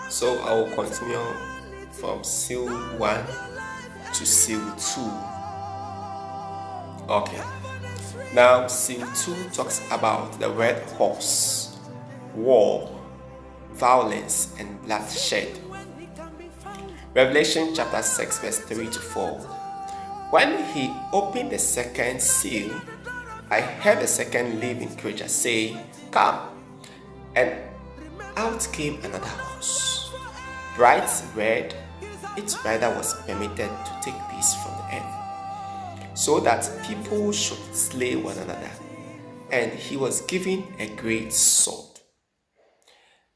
So I will continue from seal 1 to seal 2. Okay. Now, seal 2 talks about the red horse, war, violence, and bloodshed. Revelation chapter 6, verse 3 to 4. When he opened the second seal, I heard the second living creature say, "Come." And out came another horse, bright red. Its rider was permitted to take peace from the earth, so that people should slay one another. And he was given a great sword.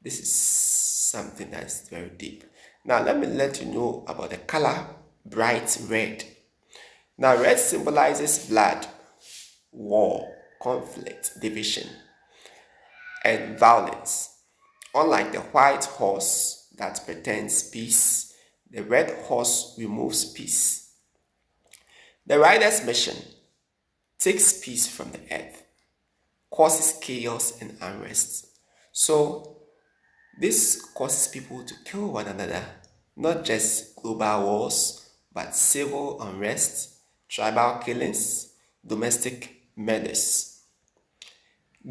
This is something that is very deep. Now, let me let you know about the color bright red. Now, red symbolizes blood, war, conflict, division, and violence. Unlike the white horse that pretends peace, the red horse removes peace. The rider's mission takes peace from the earth, causes chaos and unrest. So, this causes people to kill one another, not just global wars, but civil unrest, tribal killings, domestic murders.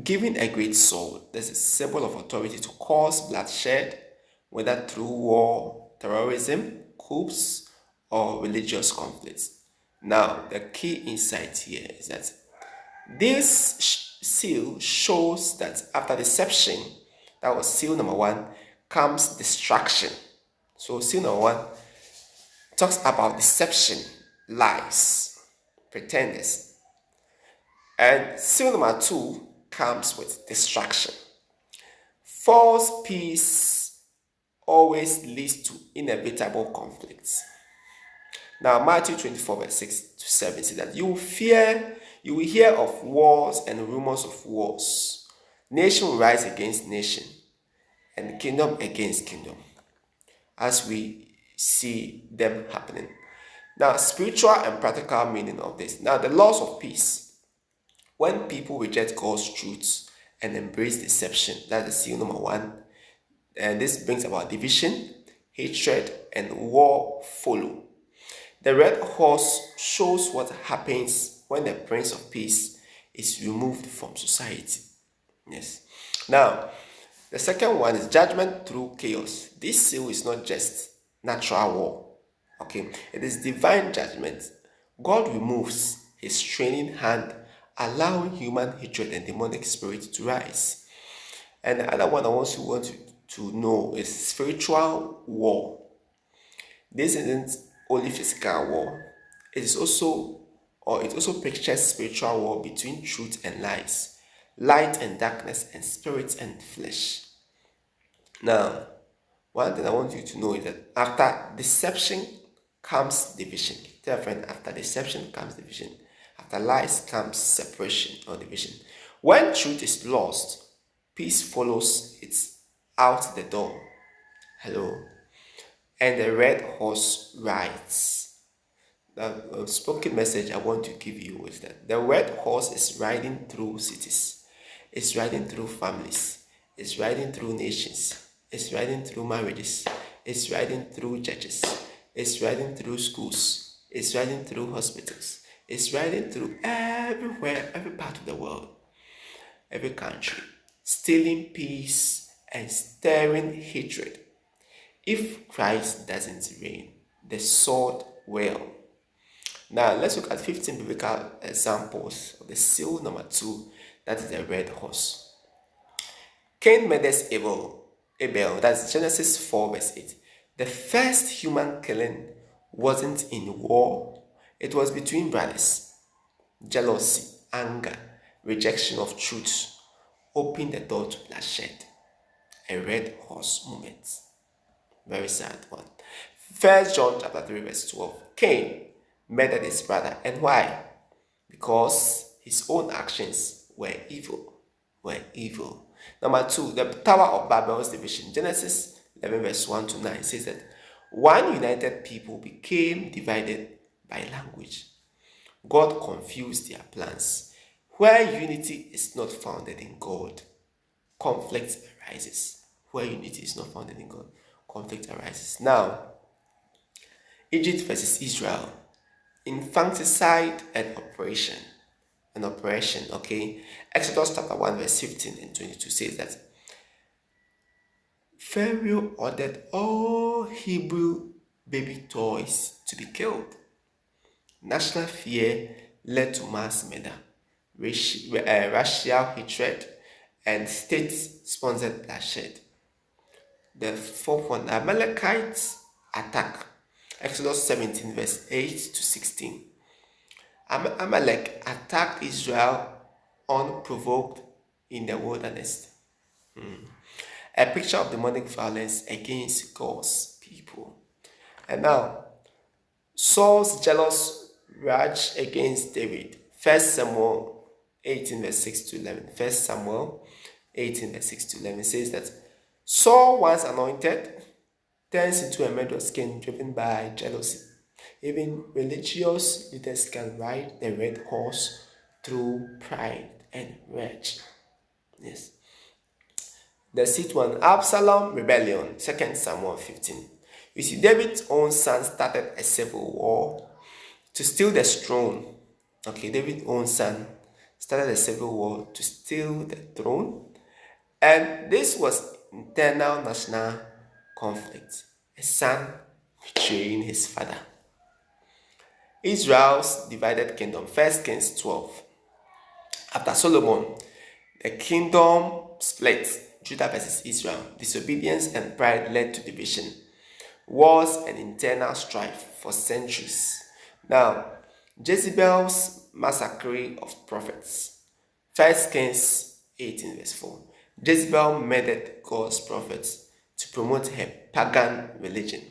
Giving a great sword, there's a symbol of authority to cause bloodshed, whether through war, terrorism, coups, or religious conflicts. Now, the key insight here is that this seal shows that after deception, that was seal number 1, comes destruction. So, seal number 1 talks about deception, lies, pretenders. And seal number 2 comes with destruction. False peace always leads to inevitable conflicts. Now, Matthew 24, verse 6 to 7 says that you will hear of wars and rumors of wars. Nation will rise against nation, and kingdom against kingdom, as we see them happening. Now, spiritual and practical meaning of this. Now, the loss of peace. When people reject God's truths and embrace deception, that is seal number 1. And this brings about division, hatred, and war follow. The red horse shows what happens when the Prince of Peace is removed from society. Yes. Now, the second one is judgment through chaos. This seal is not just natural war. Okay, it is divine judgment. God removes his straining hand, allowing human hatred and demonic spirit to rise. And the other one I want you to know is spiritual war. This isn't only physical war. It also pictures spiritual war between truth and lies, light and darkness, and spirit and flesh. Now, one thing I want you to know is that after deception comes division. Tell a friend, after deception comes division. After lies comes separation or division. When truth is lost, peace follows it out the door. Hello. And the red horse rides. The spoken message I want to give you is that the red horse is riding through cities. It's riding through families. It's riding through nations. It's riding through marriages. It's riding through churches. It's riding through schools. It's riding through hospitals. It's riding through everywhere, every part of the world, every country, stealing peace and stirring hatred. If Christ doesn't reign, the sword will. Now, let's look at 15 biblical examples of the seal number 2, that is the red horse. Cain murders Abel, that's Genesis 4, verse 8. The first human killing wasn't in war. It was between brothers. Jealousy, anger, rejection of truth opened the door to bloodshed. A red horse moment. Very sad one. 1 John chapter 3, verse 12. Cain murdered his brother. And why? Because his own actions were evil. Number 2, the Tower of Babel's division. Genesis 11, verse 1 to 9 says that one united people became divided by language. God confused their plans. Where unity is not founded in God, conflict arises. Where unity is not founded in God. conflict arises. Now, Egypt versus Israel. Infanticide and oppression. Okay. Exodus chapter 1 verse 15 and 22 says that Pharaoh ordered all Hebrew baby toys to be killed. National fear led to mass murder, racial hatred, and state-sponsored bloodshed. The fourth one, Amalekites attack. Exodus 17 verse 8 to 16. Amalek attacked Israel unprovoked in the wilderness. A picture of demonic violence against God's people. And now, Saul's jealous rage against David. 1 Samuel 18 verse 6 to 11. 1 Samuel 18 verse 6 to 11 says that Saul, once anointed, turns into a murderous king driven by jealousy. Even religious leaders can ride the red horse through pride and rage. Yes. The sixth one, Absalom rebellion, 2 Samuel 15. You see, David's own son started a civil war to steal the throne. Okay, David's own son started a civil war to steal the throne. And this was internal national conflict. A son betraying his father. Israel's divided kingdom, 1 Kings 12. After Solomon, the kingdom split, Judah versus Israel. Disobedience and pride led to division, wars, and internal strife for centuries. Now, Jezebel's massacre of prophets, 1 Kings 18 verse 4. Jezebel murdered God's prophets to promote her pagan religion.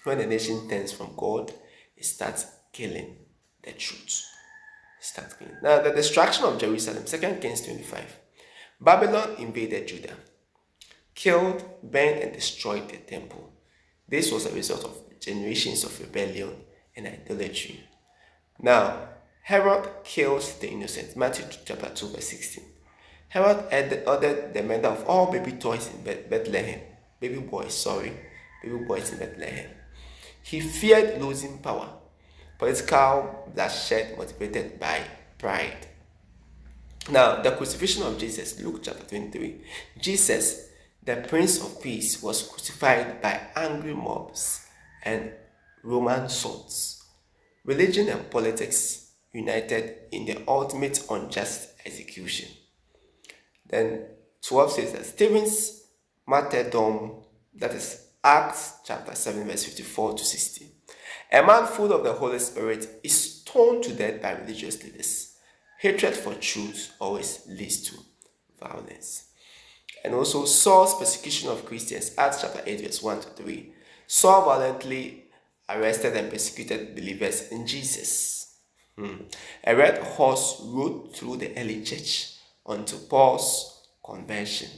When a nation turns from God, it starts killing the truth. Now, the destruction of Jerusalem, 2 Kings 25. Babylon invaded Judah, killed, burned, and destroyed the temple. This was a result of generations of rebellion and idolatry. Now, Herod kills the innocent. Matthew chapter 2 verse 16. Herod ordered the murder of all baby toys in Bethlehem. Baby boys in Bethlehem. He feared losing power. Political bloodshed motivated by pride. Now, the crucifixion of Jesus, Luke chapter 23. Jesus, the Prince of Peace, was crucified by angry mobs and Roman swords. Religion and politics united in the ultimate unjust execution. Then 12 says that Stephen's martyrdom, that is Acts chapter 7 verse 54 to 60. A man full of the Holy Spirit is stoned to death by religious leaders. Hatred for truth always leads to violence. And also Saul's persecution of Christians, Acts chapter 8 verse 1 to 3. Saul violently arrested and persecuted believers in Jesus. A red horse rode through the early church until Paul's conversion.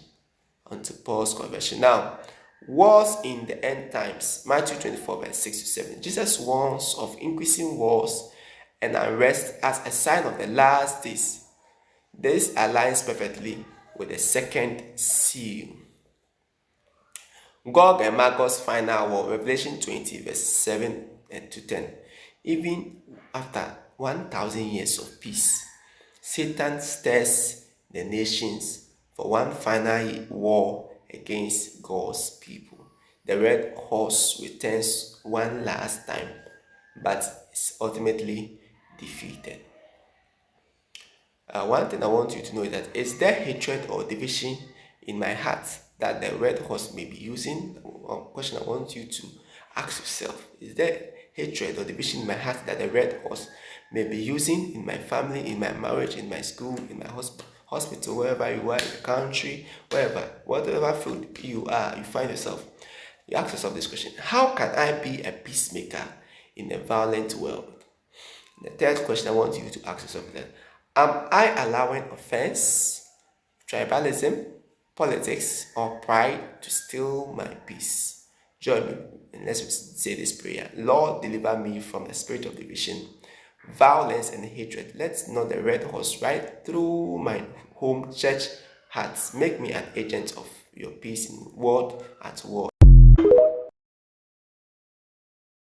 Now, wars in the end times, Matthew 24 verse 6 to 7. Jesus warns of increasing wars and unrest as a sign of the last days. This aligns perfectly with the second seal. Gog and Magog's final war, Revelation 20 verse 7 to 10. Even after 1,000 years of peace, Satan stirs the nations for one final war against God's people. The red horse returns one last time, but is ultimately defeated. One thing I want you to know is that, is there hatred or division in my heart that the red horse may be using? One question I want you to ask yourself: is there hatred or division in my heart that the red horse may be using in my family, in my marriage, in my school, in my hospital, wherever you are, in the country, whatever field you find yourself? You ask yourself this question: how can I be a peacemaker in a violent world? The third question I want you to ask yourself is that, am I allowing offense, tribalism, politics, or pride to steal my peace? Join me and let's say this prayer. Lord, deliver me from the spirit of division, violence, and hatred. Let not the red horse ride through my home, church, hearts. Make me an agent of your peace in world at war.